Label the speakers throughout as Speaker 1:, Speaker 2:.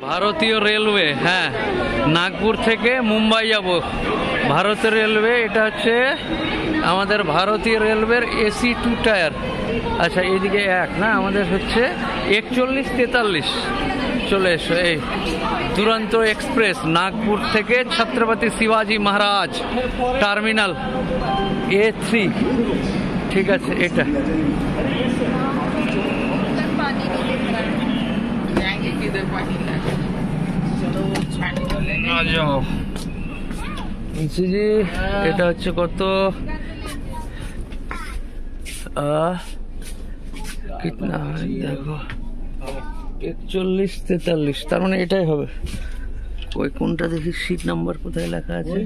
Speaker 1: ভারতীয় রেলওয়ে, হ্যাঁ, নাগপুর থেকে মুম্বাই যাব। ভারতের রেলওয়ে, এটা হচ্ছে আমাদের ভারতীয় রেলওয়ের এসি 2 টায়ার। আচ্ছা, এদিকে এক না, আমাদের হচ্ছে 4143। চলে এসো, এই দুরন্ত এক্সপ্রেস নাগপুর থেকে ছত্রপতি শিবাজি মহারাজ টার্মিনাল A3। ঠিক আছে, এটা এটা হচ্ছে কত কিতনা দেখো 4143, তার মানে এটাই হবে। ওই কোনটা দেখি, সিট নাম্বার কোথায় লেখা আছে?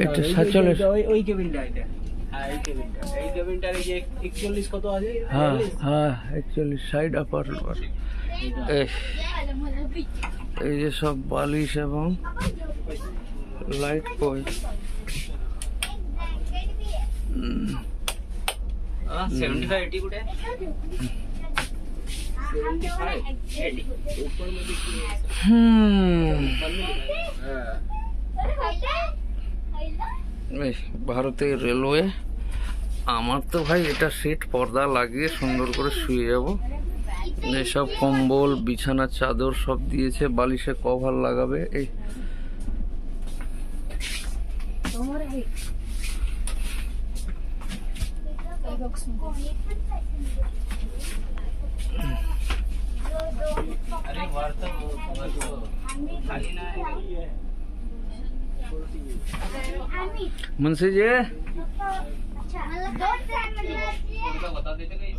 Speaker 1: এটা 47। হ্যাঁ হ্যাঁ, 41 সাইড আপার লোয়ার। এই যে সব বালিশ এবং লাইট পয়েন্ট। ভারতের রেলওয়ে। আমার তো ভাই এটা সিট পর্দা লাগিয়ে সুন্দর করে শুয়ে যাব। এসব কম্বল, বিছানার চাদর সব দিয়েছে, বালিশে কভার লাগাবে। এই मुंशी जी